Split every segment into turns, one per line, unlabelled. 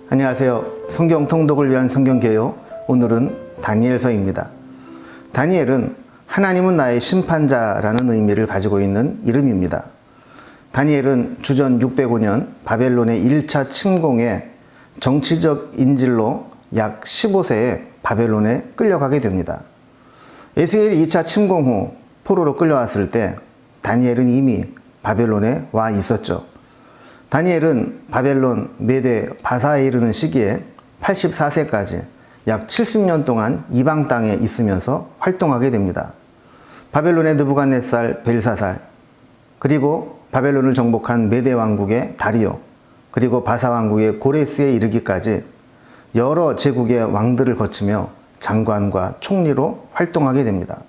안녕하세요. 성경 통독을 위한 성경개요. 오늘은 다니엘서입니다. 다니엘은 하나님은 나의 심판자라는 의미를 가지고 있는 이름입니다. 다니엘은 주전 605년 바벨론의 1차 침공에 정치적 인질로 약 15세에 바벨론에 끌려가게 됩니다. 에스겔이 2차 침공 후 포로로 끌려왔을 때 다니엘은 이미 바벨론에 와 있었죠. 다니엘은 바벨론, 메대, 바사에 이르는 시기에 84세까지 약 70년 동안 이방 땅에 있으면서 활동하게 됩니다. 바벨론의 느부갓네살, 벨사살, 그리고 바벨론을 정복한 메대 왕국의 다리오, 그리고 바사 왕국의 고레스에 이르기까지 여러 제국의 왕들을 거치며 장관과 총리로 활동하게 됩니다.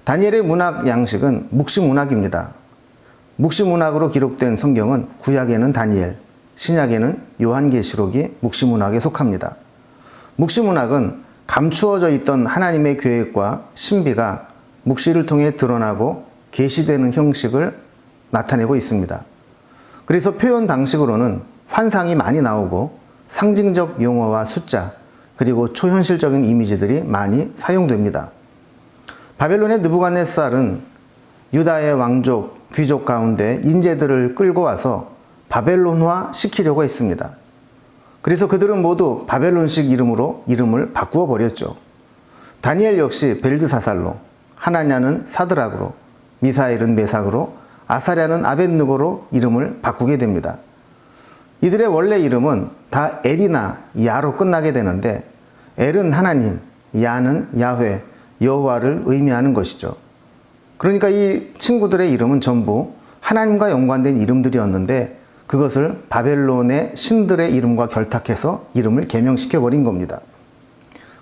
다니엘의 문학 양식은 묵시문학입니다. 묵시문학으로 기록된 성경은 구약에는 다니엘, 신약에는 요한계시록이 묵시문학에 속합니다. 묵시문학은 감추어져 있던 하나님의 계획과 신비가 묵시를 통해 드러나고 계시되는 형식을 나타내고 있습니다. 그래서 표현 방식으로는 환상이 많이 나오고 상징적 용어와 숫자, 그리고 초현실적인 이미지들이 많이 사용됩니다. 바벨론의 느부갓네살은 유다의 왕족, 귀족 가운데 인재들을 끌고 와서 바벨론화 시키려고 했습니다. 그래서 그들은 모두 바벨론식 이름으로 이름을 바꾸어 버렸죠. 다니엘 역시 벨드사살로, 하나냐는 사드락으로, 미사엘은 메삭으로, 아사랴는 아벳느고로 이름을 바꾸게 됩니다. 이들의 원래 이름은 다 엘이나 야로 끝나게 되는데 엘은 하나님, 야는 야훼, 여호와를 의미하는 것이죠. 그러니까 이 친구들의 이름은 전부 하나님과 연관된 이름들이었는데 그것을 바벨론의 신들의 이름과 결탁해서 이름을 개명시켜버린 겁니다.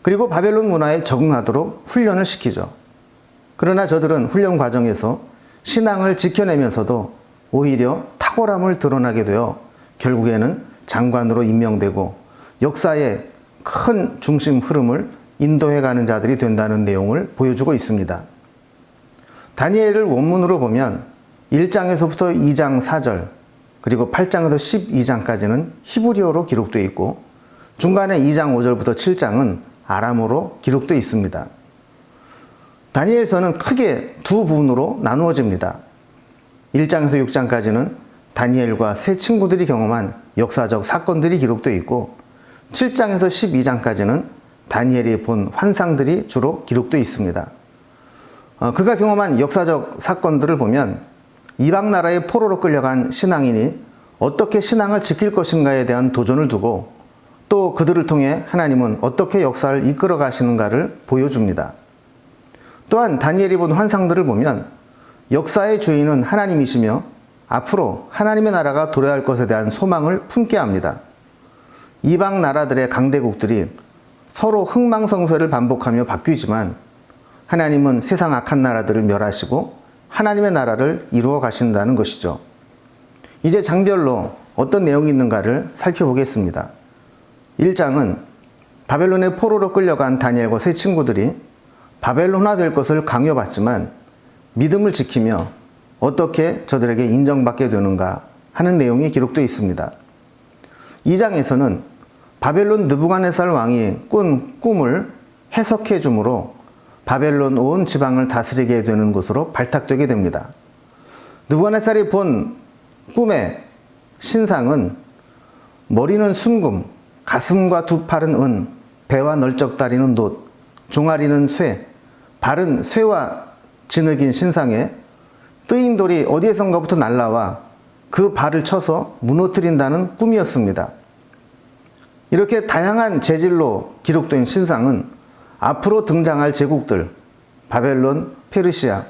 그리고 바벨론 문화에 적응하도록 훈련을 시키죠. 그러나 저들은 훈련 과정에서 신앙을 지켜내면서도 오히려 탁월함을 드러나게 되어 결국에는 장관으로 임명되고 역사의 큰 중심 흐름을 인도해가는 자들이 된다는 내용을 보여주고 있습니다. 다니엘을 원문으로 보면 1장에서부터 2장 4절, 그리고 8장에서 12장까지는 히브리어로 기록되어 있고 중간에 2장 5절부터 7장은 아람어로 기록되어 있습니다. 다니엘서는 크게 두 부분으로 나누어집니다. 1장에서 6장까지는 다니엘과 세 친구들이 경험한 역사적 사건들이 기록되어 있고 7장에서 12장까지는 다니엘이 본 환상들이 주로 기록되어 있습니다. 그가 경험한 역사적 사건들을 보면 이방 나라의 포로로 끌려간 신앙인이 어떻게 신앙을 지킬 것인가에 대한 도전을 두고 또 그들을 통해 하나님은 어떻게 역사를 이끌어 가시는가를 보여줍니다. 또한 다니엘이 본 환상들을 보면 역사의 주인은 하나님이시며 앞으로 하나님의 나라가 도래할 것에 대한 소망을 품게 합니다. 이방 나라들의 강대국들이 서로 흥망성쇠를 반복하며 바뀌지만 하나님은 세상 악한 나라들을 멸하시고 하나님의 나라를 이루어 가신다는 것이죠. 이제 장별로 어떤 내용이 있는가를 살펴보겠습니다. 1장은 바벨론의 포로로 끌려간 다니엘과 세 친구들이 바벨론화 될 것을 강요받지만 믿음을 지키며 어떻게 저들에게 인정받게 되는가 하는 내용이 기록되어 있습니다. 2장에서는 바벨론 느부갓네살 왕이 꾼 꿈을 해석해 주므로 바벨론 온 지방을 다스리게 되는 것으로 발탁되게 됩니다. 느부갓네살이 본 꿈의 신상은 머리는 순금, 가슴과 두 팔은 은, 배와 널쩍다리는 놋, 종아리는 쇠, 발은 쇠와 진흙인 신상에 뜨인 돌이 어디에선가부터 날라와 그 발을 쳐서 무너뜨린다는 꿈이었습니다. 이렇게 다양한 재질로 기록된 신상은 앞으로 등장할 제국들, 바벨론, 페르시아,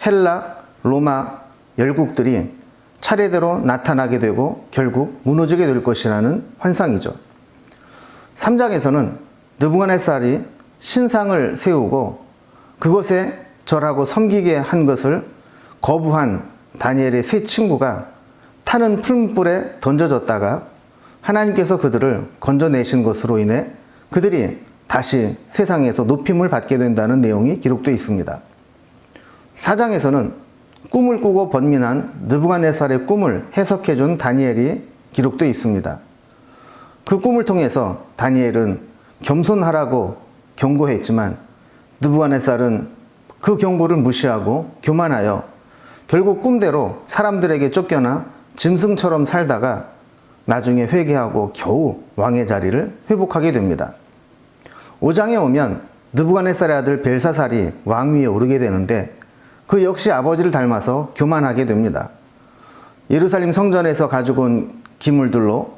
헬라, 로마 열국들이 차례대로 나타나게 되고 결국 무너지게 될 것이라는 환상이죠. 3장에서는 느부갓네살이 신상을 세우고 그것에 절하고 섬기게 한 것을 거부한 다니엘의 세 친구가 타는 풀물에 던져졌다가 하나님께서 그들을 건져내신 것으로 인해 그들이 다시 세상에서 높임을 받게 된다는 내용이 기록되어 있습니다. 4장에서는 꿈을 꾸고 번민한 느부갓네살의 꿈을 해석해 준 다니엘이 기록되어 있습니다. 그 꿈을 통해서 다니엘은 겸손하라고 경고했지만 느부갓네살은 그 경고를 무시하고 교만하여 결국 꿈대로 사람들에게 쫓겨나 짐승처럼 살다가 나중에 회개하고 겨우 왕의 자리를 회복하게 됩니다. 5장에 오면 느부갓네살의 아들 벨사살이 왕위에 오르게 되는데 그 역시 아버지를 닮아서 교만하게 됩니다. 예루살렘 성전에서 가지고 온 기물들로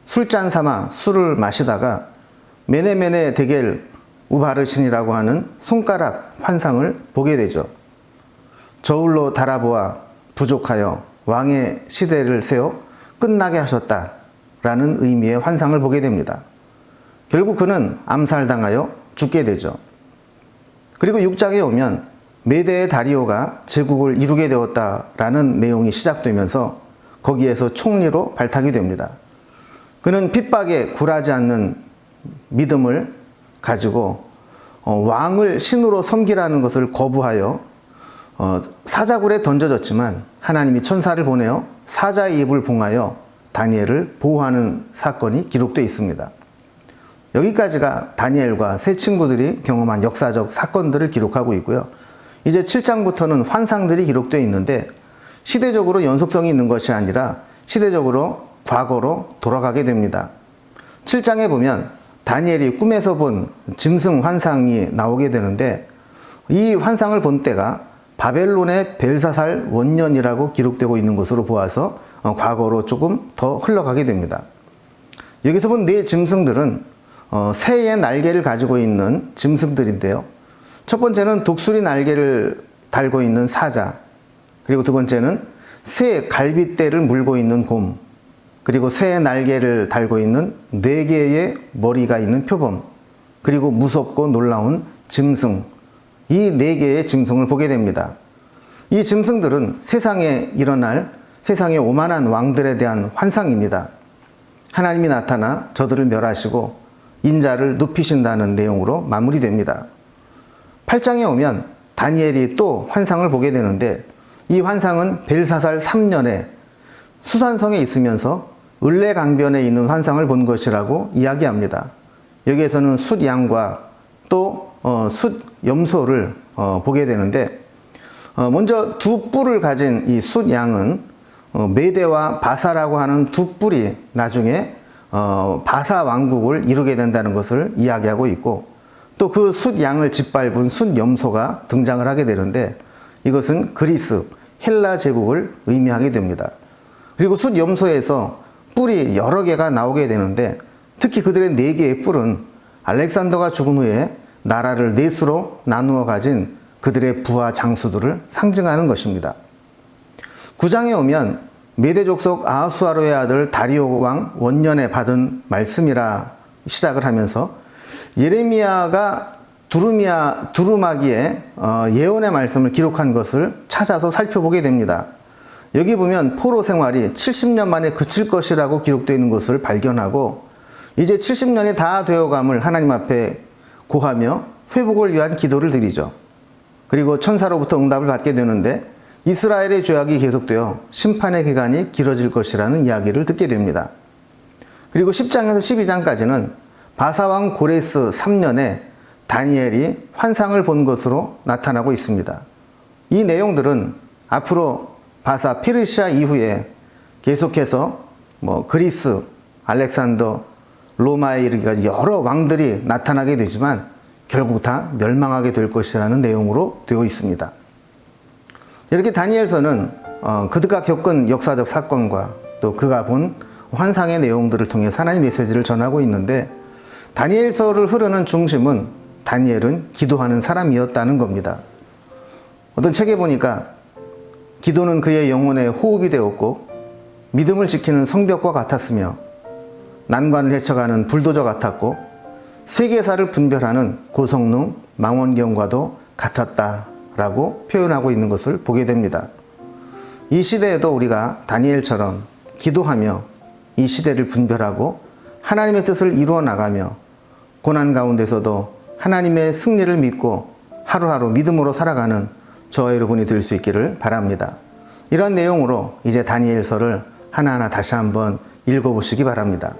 술잔 삼아 술을 마시다가 메네메네 데겔 우바르신이라고 하는 손가락 환상을 보게 되죠. 저울로 달아보아 부족하여 왕의 시대를 세워 끝나게 하셨다라는 의미의 환상을 보게 됩니다. 결국 그는 암살당하여 죽게 되죠. 그리고 6장에 오면 메대의 다리오가 제국을 이루게 되었다라는 내용이 시작되면서 거기에서 총리로 발탁이 됩니다. 그는 핍박에 굴하지 않는 믿음을 가지고 왕을 신으로 섬기라는 것을 거부하여 사자굴에 던져졌지만 하나님이 천사를 보내어 사자의 입을 봉하여 다니엘을 보호하는 사건이 기록되어 있습니다. 여기까지가 다니엘과 세 친구들이 경험한 역사적 사건들을 기록하고 있고요. 이제 7장부터는 환상들이 기록되어 있는데 시대적으로 연속성이 있는 것이 아니라 시대적으로 과거로 돌아가게 됩니다. 7장에 보면 다니엘이 꿈에서 본 짐승 환상이 나오게 되는데 이 환상을 본 때가 바벨론의 벨사살 원년이라고 기록되고 있는 것으로 보아서 과거로 조금 더 흘러가게 됩니다. 여기서 본 네 짐승들은 새의 날개를 가지고 있는 짐승들인데요. 첫 번째는 독수리 날개를 달고 있는 사자, 그리고 두 번째는 새 갈빗대를 물고 있는 곰, 그리고 새의 날개를 달고 있는 네 개의 머리가 있는 표범, 그리고 무섭고 놀라운 짐승, 이 네 개의 짐승을 보게 됩니다. 이 짐승들은 세상에 일어날 세상의 오만한 왕들에 대한 환상입니다. 하나님이 나타나 저들을 멸하시고 인자를 눕히신다는 내용으로 마무리됩니다. 8장에 오면 다니엘이 또 환상을 보게 되는데 이 환상은 벨사살 3년에 수산성에 있으면서 을레강변에 있는 환상을 본 것이라고 이야기합니다. 여기에서는 숫양과 또 숫염소를 보게 되는데 먼저 두 뿔을 가진 이 숫양은 메대와 바사라고 하는 두 뿔이 나중에 바사 왕국을 이루게 된다는 것을 이야기하고 있고 또 그 숫양을 짓밟은 숫염소가 등장을 하게 되는데 이것은 그리스, 헬라 제국을 의미하게 됩니다. 그리고 숫염소에서 뿔이 여러 개가 나오게 되는데 특히 그들의 네 개의 뿔은 알렉산더가 죽은 후에 나라를 넷으로 나누어 가진 그들의 부하 장수들을 상징하는 것입니다. 9장에 오면 메대 족속 아하수아로의 아들 다리오 왕 원년에 받은 말씀이라 시작을 하면서 예레미야가 두루마기에 예언의 말씀을 기록한 것을 찾아서 살펴보게 됩니다. 여기 보면 포로 생활이 70년 만에 그칠 것이라고 기록되어 있는 것을 발견하고 이제 70년이 다 되어감을 하나님 앞에 고하며 회복을 위한 기도를 드리죠. 그리고 천사로부터 응답을 받게 되는데 이스라엘의 죄악이 계속되어 심판의 기간이 길어질 것이라는 이야기를 듣게 됩니다. 그리고 10장에서 12장까지는 바사왕 고레스 3년에 다니엘이 환상을 본 것으로 나타나고 있습니다. 이 내용들은 앞으로 바사 페르시아 이후에 계속해서 그리스, 알렉산더, 로마에 이르기까지 여러 왕들이 나타나게 되지만 결국 다 멸망하게 될 것이라는 내용으로 되어 있습니다. 이렇게 다니엘서는 그가 겪은 역사적 사건과 또 그가 본 환상의 내용들을 통해 하나님의 메시지를 전하고 있는데 다니엘서를 흐르는 중심은 다니엘은 기도하는 사람이었다는 겁니다. 어떤 책에 보니까 기도는 그의 영혼의 호흡이 되었고 믿음을 지키는 성벽과 같았으며 난관을 헤쳐가는 불도저 같았고 세계사를 분별하는 고성능 망원경과도 같았다라고 표현하고 있는 것을 보게 됩니다. 이 시대에도 우리가 다니엘처럼 기도하며 이 시대를 분별하고 하나님의 뜻을 이루어 나가며 고난 가운데서도 하나님의 승리를 믿고 하루하루 믿음으로 살아가는 저와 여러분이 될 수 있기를 바랍니다. 이런 내용으로 이제 다니엘서를 하나하나 다시 한번 읽어보시기 바랍니다.